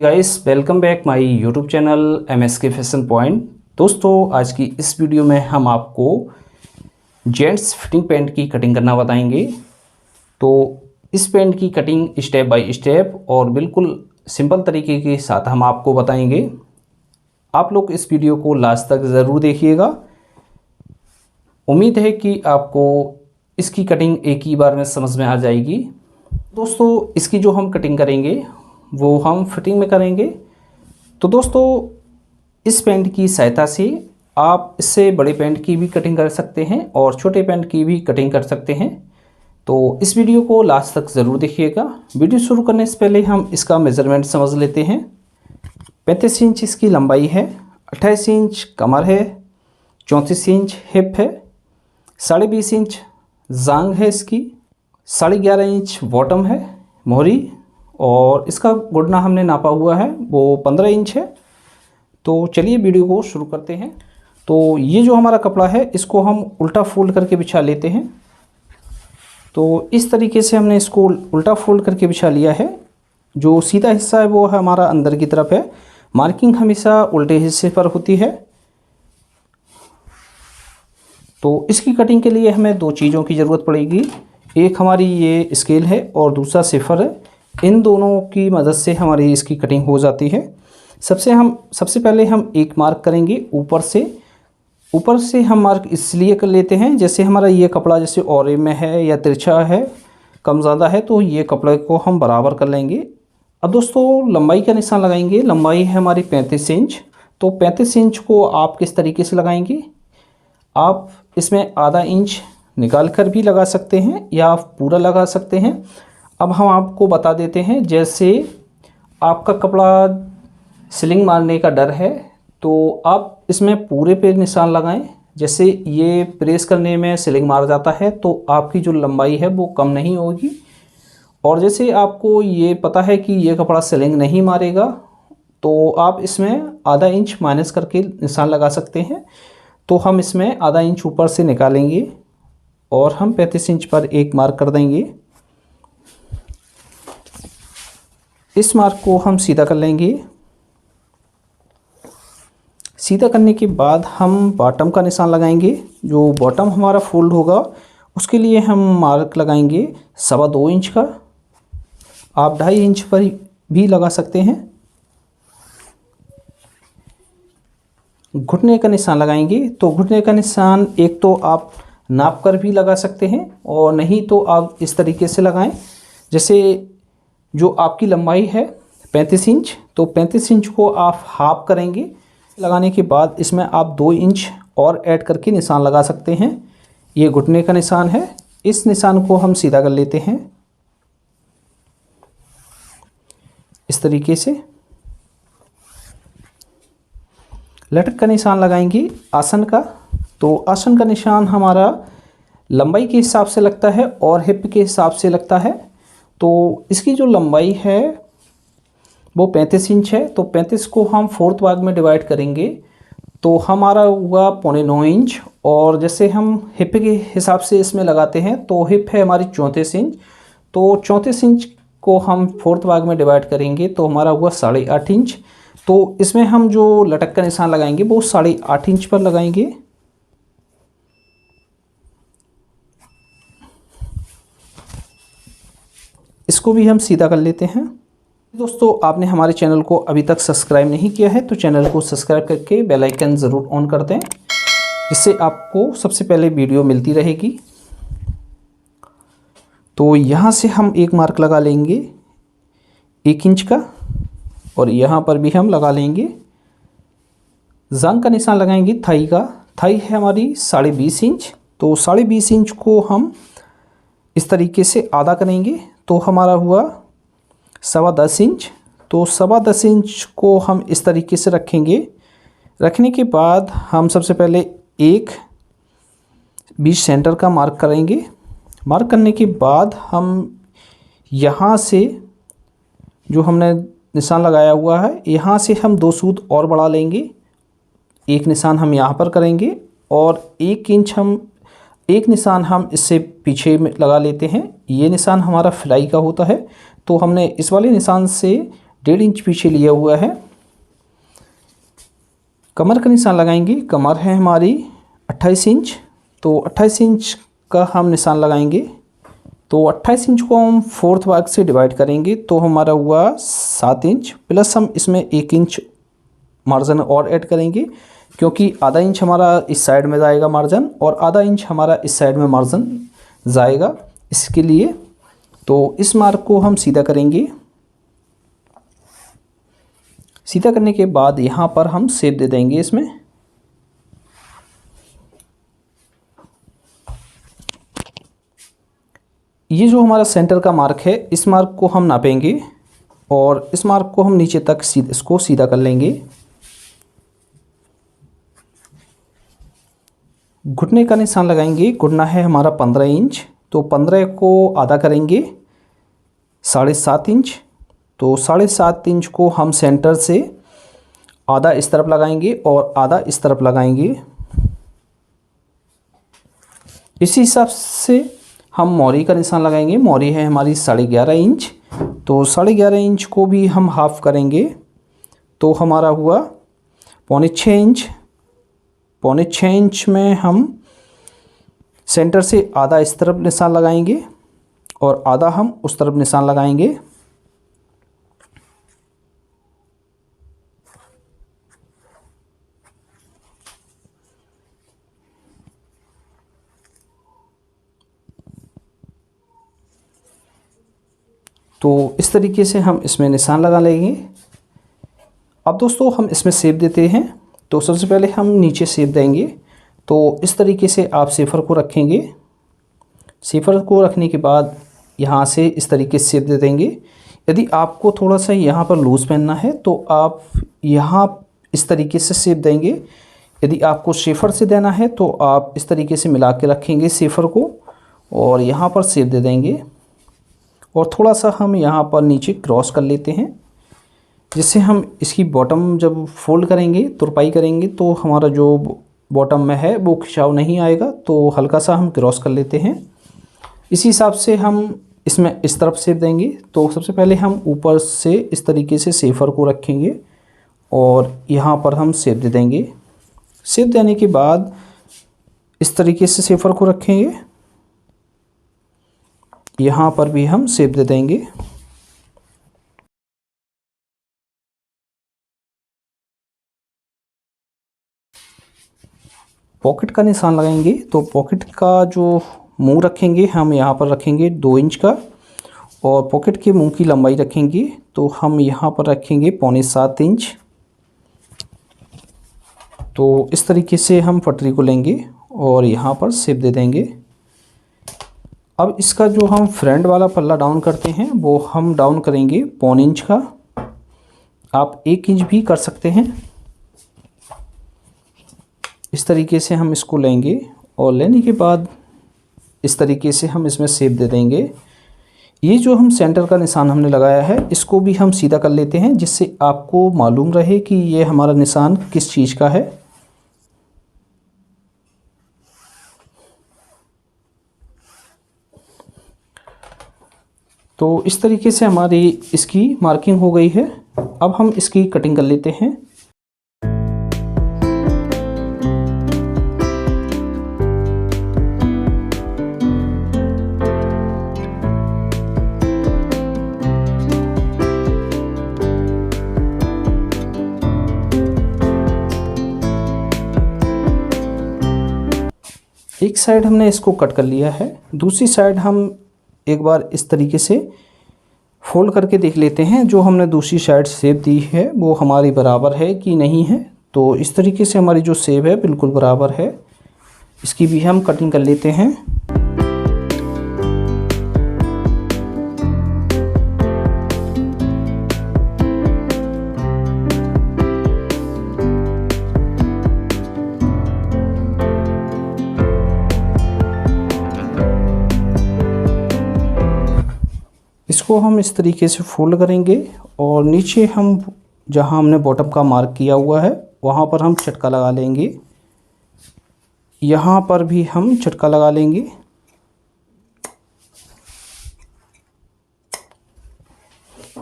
Guys welcome back my YouTube channel MSK fashion point. दोस्तों आज की इस वीडियो में हम आपको जेंट्स फिटिंग पैंट की कटिंग करना बताएंगे। तो इस पैंट की कटिंग स्टेप बाय स्टेप और बिल्कुल सिंपल तरीके के साथ हम आपको बताएंगे। आप लोग इस वीडियो को लास्ट तक ज़रूर देखिएगा। उम्मीद है कि आपको इसकी कटिंग एक ही बार में समझ में आ जाएगी। दोस्तों इसकी जो हम कटिंग करेंगे वो हम फिटिंग में करेंगे। तो दोस्तों इस पैंट की सहायता से आप इससे बड़े पैंट की भी कटिंग कर सकते हैं और छोटे पैंट की भी कटिंग कर सकते हैं। तो इस वीडियो को लास्ट तक ज़रूर देखिएगा। वीडियो शुरू करने से पहले हम इसका मेज़रमेंट समझ लेते हैं। 35 इंच इसकी लंबाई है, 28 इंच कमर है, 34 इंच हिप है, 20.5 इंच जांग है इसकी, 11.5 इंच बॉटम है मोहरी, और इसका घुटना हमने नापा हुआ है वो 15 इंच है। तो चलिए वीडियो को शुरू करते हैं। तो ये जो हमारा कपड़ा है इसको हम उल्टा फोल्ड करके बिछा लेते हैं। तो इस तरीके से हमने इसको उल्टा फोल्ड करके बिछा लिया है। जो सीधा हिस्सा है वो है हमारा अंदर की तरफ है। मार्किंग हमेशा उल्टे हिस्से पर होती है। तो इसकी कटिंग के लिए हमें दो चीज़ों की ज़रूरत पड़ेगी। एक हमारी ये स्केल है और दूसरा सिफर है। इन दोनों की मदद से हमारी इसकी कटिंग हो जाती है। सबसे पहले हम एक मार्क करेंगे ऊपर से हम मार्क इसलिए कर लेते हैं जैसे हमारा ये कपड़ा जैसे औरे में है या तिरछा है, कम ज़्यादा है, तो ये कपड़े को हम बराबर कर लेंगे। अब दोस्तों लंबाई का निशान लगाएंगे। लंबाई है हमारी 35 इंच। तो 35 इंच को आप किस तरीके से लगाएंगे, आप इसमें आधा इंच निकाल कर भी लगा सकते हैं या आप पूरा लगा सकते हैं। अब हम आपको बता देते हैं, जैसे आपका कपड़ा सिलिंग मारने का डर है तो आप इसमें पूरे पे निशान लगाएं। जैसे ये प्रेस करने में सिलिंग मार जाता है तो आपकी जो लंबाई है वो कम नहीं होगी। और जैसे आपको ये पता है कि ये कपड़ा सिलिंग नहीं मारेगा तो आप इसमें आधा इंच माइनस करके निशान लगा सकते हैं। तो हम इसमें आधा इंच ऊपर से निकालेंगे और हम 35 इंच पर एक मार्क कर देंगे। इस मार्क को हम सीधा कर लेंगे। सीधा करने के बाद हम बॉटम का निशान लगाएंगे। जो बॉटम हमारा फोल्ड होगा उसके लिए हम मार्क लगाएंगे 2.25 इंच का। आप 2.5 इंच पर भी लगा सकते हैं। घुटने का निशान लगाएंगे। तो घुटने का निशान एक तो आप नाप कर भी लगा सकते हैं और नहीं तो आप इस तरीके से लगाएं। जैसे जो आपकी लंबाई है 35 इंच, तो 35 इंच को आप हाफ करेंगे। लगाने के बाद इसमें आप 2 इंच और ऐड करके निशान लगा सकते हैं। ये घुटने का निशान है। इस निशान को हम सीधा कर लेते हैं इस तरीके से। लटक का निशान लगाएंगे आसन का। तो आसन का निशान हमारा लंबाई के हिसाब से लगता है और हिप के हिसाब से लगता है। तो इसकी जो लंबाई है वो 35 इंच है। तो 35 को हम 4th भाग में डिवाइड करेंगे तो हमारा हुआ 9.25 इंच। और जैसे हम हिप के हिसाब से इसमें लगाते हैं तो हिप है हमारी 34 इंच। तो 34 इंच को हम 4th भाग में डिवाइड करेंगे तो हमारा हुआ 8.5 इंच। तो इसमें हम जो लटक का निशान लगाएंगे वो 8.5 इंच पर लगाएंगे। इसको भी हम सीधा कर लेते हैं। दोस्तों आपने हमारे चैनल को अभी तक सब्सक्राइब नहीं किया है तो चैनल को सब्सक्राइब करके बेल आइकन ज़रूर ऑन कर दें, जिससे आपको सबसे पहले वीडियो मिलती रहेगी। तो यहाँ से हम एक मार्क लगा लेंगे 1 इंच का और यहाँ पर भी हम लगा लेंगे। जांग का निशान लगाएंगे थाई का। थाई है हमारी 20.5 इंच। तो 20.5 इंच को हम इस तरीके से आधा करेंगे तो हमारा हुआ 10.25 इंच। तो 10.25 इंच को हम इस तरीके से रखेंगे। रखने के बाद हम सबसे पहले एक बीच सेंटर का मार्क करेंगे। मार्क करने के बाद हम यहाँ से जो हमने निशान लगाया हुआ है यहाँ से हम 2 सूत और बढ़ा लेंगे। एक निशान हम यहाँ पर करेंगे और 1 निशान हम इससे पीछे में लगा लेते हैं। ये निशान हमारा सिलाई का होता है। तो हमने इस वाले निशान से 1.5 इंच पीछे लिया हुआ है। कमर का निशान लगाएंगे। कमर है हमारी 28 इंच, तो 28 इंच का हम निशान लगाएंगे। तो 28 इंच को हम 4th भाग से डिवाइड करेंगे तो हमारा हुआ 7 इंच, प्लस हम इसमें 1 इंच मार्जिन और ऐड करेंगे, क्योंकि आधा इंच हमारा इस साइड में जाएगा मार्जिन और आधा इंच हमारा इस साइड में मार्जिन जाएगा इसके लिए। तो इस मार्क को हम सीधा करेंगे। सीधा करने के बाद यहाँ पर हम शेप दे देंगे इसमें। ये जो हमारा सेंटर का मार्क है, इस मार्क को हम नापेंगे और इस मार्क को हम नीचे तक इसको सीधा कर लेंगे। घुटने का निशान लगाएंगे। घुटना है हमारा 15 इंच, तो 15 को आधा करेंगे 7.5 इंच। तो 7.5 इंच को हम सेंटर से आधा इस तरफ लगाएंगे और आधा इस तरफ लगाएंगे। इसी हिसाब से हम मोरी का निशान लगाएंगे। मोरी है हमारी 11.5 इंच, तो 11.5 इंच को भी हम हाफ करेंगे तो हमारा हुआ 6.25 इंच। 6.25 इंच में हम सेंटर से आधा इस तरफ निशान लगाएंगे और आधा हम उस तरफ निशान लगाएंगे। तो इस तरीके से हम इसमें निशान लगा लेंगे। अब दोस्तों हम इसमें शेप देते हैं। तो सबसे पहले हम नीचे शेप देंगे। तो इस तरीके से आप शेफर को रखेंगे। शेफर को रखने के बाद यहाँ से इस तरीके से शेप दे देंगे। यदि आपको थोड़ा सा यहाँ पर लूज़ पहनना है तो आप यहाँ इस तरीके से शेप देंगे। यदि आपको शेफर से देना है तो आप इस तरीके से मिला के रखेंगे शेफर को और यहाँ पर शेप दे देंगे। और थोड़ा सा हम यहाँ पर नीचे क्रॉस कर लेते हैं, जिससे हम इसकी बॉटम जब फोल्ड करेंगे, तुरपाई करेंगे, तो हमारा जो बॉटम में है वो खिंचाव नहीं आएगा। तो हल्का सा हम क्रॉस कर लेते हैं। इसी हिसाब से हम इसमें इस तरफ शेप देंगे। तो सबसे पहले हम ऊपर से इस तरीके से शेफर को रखेंगे और यहाँ पर हम शेप दे देंगे। शेप देने के बाद इस तरीके से शेफर को रखेंगे। यहाँ पर भी हम शेप दे देंगे। पॉकेट का निशान लगाएंगे। तो पॉकेट का जो मुंह रखेंगे हम यहाँ पर रखेंगे 2 इंच का और पॉकेट के मुंह की लंबाई रखेंगे तो हम यहाँ पर रखेंगे 6.25 इंच। तो इस तरीके से हम पटरी को लेंगे और यहाँ पर शेप दे देंगे। अब इसका जो हम फ्रंट वाला पल्ला डाउन करते हैं वो हम डाउन करेंगे 1.25 इंच का। आप 1 इंच भी कर सकते हैं। इस तरीके से हम इसको लेंगे और लेने के बाद इस तरीके से हम इसमें शेप दे देंगे। ये जो हम सेंटर का निशान हमने लगाया है इसको भी हम सीधा कर लेते हैं, जिससे आपको मालूम रहे कि ये हमारा निशान किस चीज़ का है। तो इस तरीके से हमारी इसकी मार्किंग हो गई है। अब हम इसकी कटिंग कर लेते हैं। एक साइड हमने इसको कट कर लिया है, दूसरी साइड हम एक बार इस तरीके से फोल्ड करके देख लेते हैं जो हमने दूसरी साइड शेप दी है वो हमारी बराबर है कि नहीं है। तो इस तरीके से हमारी जो शेप है बिल्कुल बराबर है। इसकी भी हम कटिंग कर लेते हैं। इसको हम इस तरीके से फोल्ड करेंगे और नीचे हम जहां हमने बॉटम का मार्क किया हुआ है वहां पर हम चटका लगा लेंगे। यहाँ पर भी हम चटका लगा लेंगे।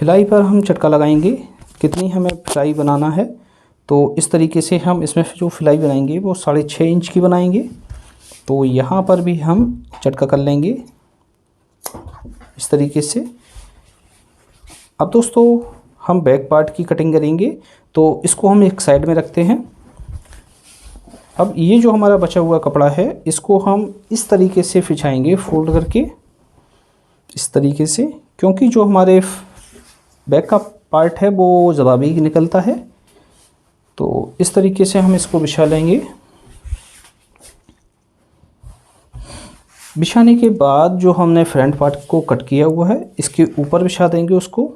फिलाई पर हम चटका लगाएंगे। कितनी हमें फिलाई बनाना है, तो इस तरीके से हम इसमें जो फिलाई बनाएंगे वो 6.5 इंच की बनाएंगे। तो यहाँ पर भी हम चटका कर लेंगे इस तरीके से। अब दोस्तों हम बैक पार्ट की कटिंग करेंगे, तो इसको हम एक साइड में रखते हैं। अब ये जो हमारा बचा हुआ कपड़ा है इसको हम इस तरीके से बिछाएंगे फोल्ड करके, इस तरीके से, क्योंकि जो हमारे बैक का पार्ट है वो ज़्यादा भी निकलता है। तो इस तरीके से हम इसको बिछा लेंगे। बिछाने के बाद जो हमने फ्रंट पार्ट को कट किया हुआ है इसके ऊपर बिछा देंगे उसको।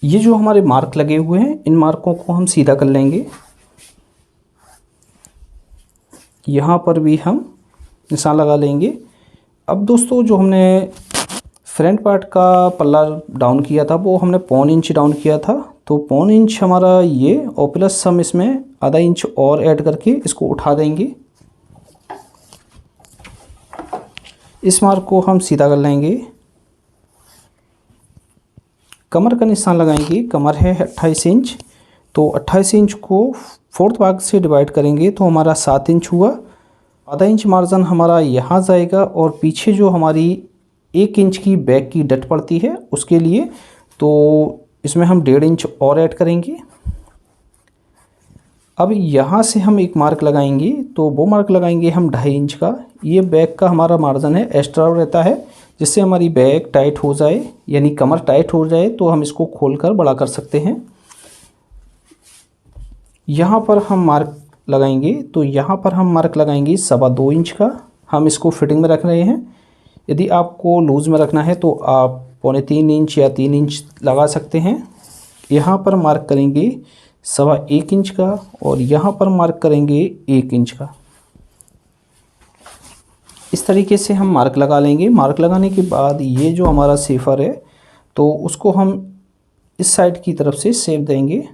ये जो हमारे मार्क लगे हुए हैं इन मार्कों को हम सीधा कर लेंगे। यहाँ पर भी हम निशान लगा लेंगे। अब दोस्तों जो हमने फ्रंट पार्ट का पल्ला डाउन किया था वो हमने 1.25 इंच डाउन किया था, तो 1.25 इंच हमारा ये, और प्लस हम इसमें आधा इंच और ऐड करके इसको उठा देंगे। इस मार्क को हम सीधा कर लेंगे। कमर का निशान लगाएंगे। कमर है 28 इंच, तो 28 इंच को 4th भाग से डिवाइड करेंगे तो हमारा 7 इंच हुआ। आधा इंच मार्जिन हमारा यहाँ जाएगा और पीछे जो हमारी 1 इंच की बैक की डट पड़ती है उसके लिए, तो इसमें हम 1.5 इंच और ऐड करेंगे। अब यहाँ से हम एक मार्क लगाएंगे, तो वो मार्क लगाएंगे हम 2.5 इंच का। ये बैक का हमारा मार्जिन है, एक्स्ट्रा रहता है, जिससे हमारी बैक टाइट हो जाए, यानी कमर टाइट हो जाए तो हम इसको खोलकर बड़ा कर सकते हैं। यहाँ पर हम मार्क लगाएंगे, तो यहाँ पर हम मार्क लगाएंगे 2.25 इंच का। हम इसको फिटिंग में रख रहे हैं। यदि आपको लूज़ में रखना है तो आप 3.25 इंच या 3 इंच लगा सकते हैं। यहाँ पर मार्क करेंगे 1.25 इंच का और यहाँ पर मार्क करेंगे 1 इंच का। इस तरीके से हम मार्क लगा लेंगे। मार्क लगाने के बाद ये जो हमारा सेफर है तो उसको हम इस साइड की तरफ से शेप देंगे।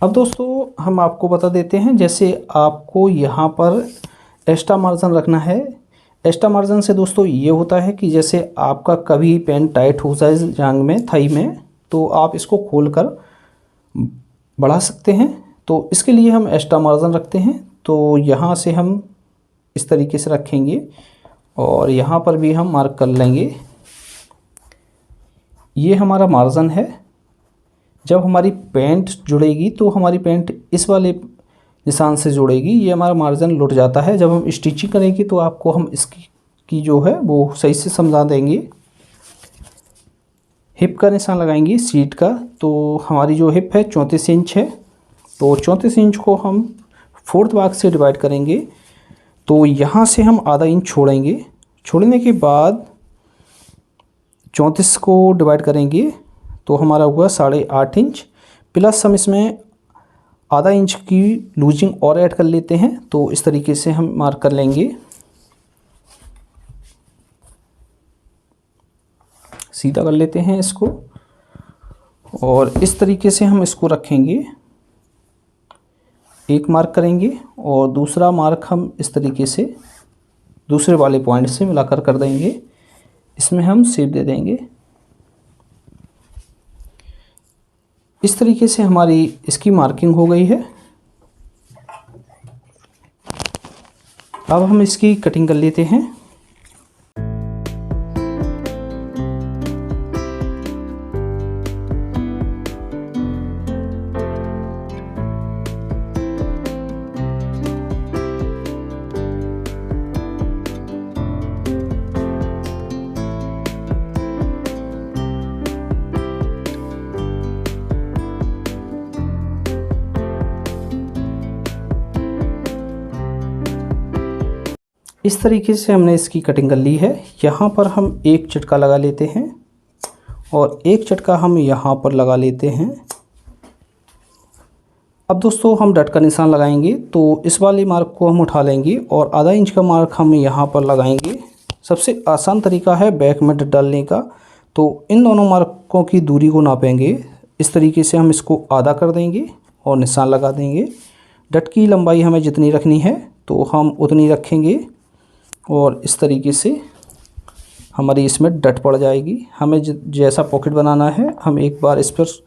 अब दोस्तों हम आपको बता देते हैं, जैसे आपको यहाँ पर एक्स्ट्रा मार्जिन रखना है। एक्स्ट्रा मार्जिन से दोस्तों ये होता है कि जैसे आपका कभी पैंट टाइट हो जाए जांग में, थाई में, तो आप इसको खोलकर बढ़ा सकते हैं। तो इसके लिए हम एक्स्ट्रा मार्जिन रखते हैं। तो यहाँ से हम इस तरीके से रखेंगे और यहाँ पर भी हम मार्क कर लेंगे। ये हमारा मार्जिन है। जब हमारी पैंट जुड़ेगी तो हमारी पैंट इस वाले निशान से जुड़ेगी। ये हमारा मार्जिन लुट जाता है। जब हम स्टिचिंग करेंगे तो आपको हम इसकी जो है वो सही से समझा देंगे। हिप का निशान लगाएंगे सीट का। तो हमारी जो हिप है 34 इंच है, तो 34 इंच को हम 4th भाग से डिवाइड करेंगे। तो यहाँ से हम आधा इंच छोड़ेंगे। छोड़ने के बाद 34 को डिवाइड करेंगे तो हमारा हुआ 8.5 इंच, प्लस हम इसमें आधा इंच की लूजिंग और ऐड कर लेते हैं। तो इस तरीके से हम मार्क कर लेंगे। सीधा कर लेते हैं इसको और इस तरीके से हम इसको रखेंगे। एक मार्क करेंगे और दूसरा मार्क हम इस तरीके से दूसरे वाले पॉइंट से मिलाकर कर देंगे। इसमें हम शेप दे देंगे। इस तरीके से हमारी इसकी मार्किंग हो गई है। अब हम इसकी कटिंग कर लेते हैं। इस तरीके से हमने इसकी कटिंग कर ली है। यहाँ पर हम एक चटका लगा लेते हैं और एक चटका हम यहाँ पर लगा लेते हैं। अब दोस्तों हम डट का निशान लगाएंगे, तो इस वाली मार्क को हम उठा लेंगे और आधा इंच का मार्क हम यहाँ पर लगाएंगे। सबसे आसान तरीका है बैक में डट डालने का। तो इन दोनों मार्कों की दूरी को नापेंगे, इस तरीके से हम इसको आधा कर देंगे और निशान लगा देंगे। डट की लंबाई हमें जितनी रखनी है तो हम उतनी रखेंगे और इस तरीके से हमारी इसमें डट पड़ जाएगी। हमें जैसा पॉकेट बनाना है हम एक बार इस पर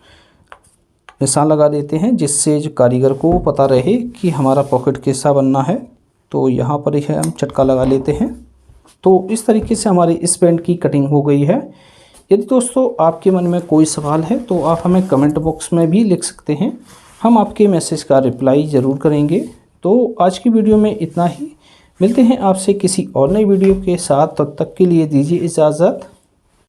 निशान लगा देते हैं, जिससे जो कारीगर को पता रहे कि हमारा पॉकेट कैसा बनना है। तो यहाँ पर ही हम चटका लगा लेते हैं। तो इस तरीके से हमारी इस पैंट की कटिंग हो गई है। यदि दोस्तों आपके मन में कोई सवाल है तो आप हमें कमेंट बॉक्स में भी लिख सकते हैं, हम आपके मैसेज का रिप्लाई ज़रूर करेंगे। तो आज की वीडियो में इतना ही, मिलते हैं आपसे किसी और नई वीडियो के साथ। तब तक के लिए दीजिए इजाज़त।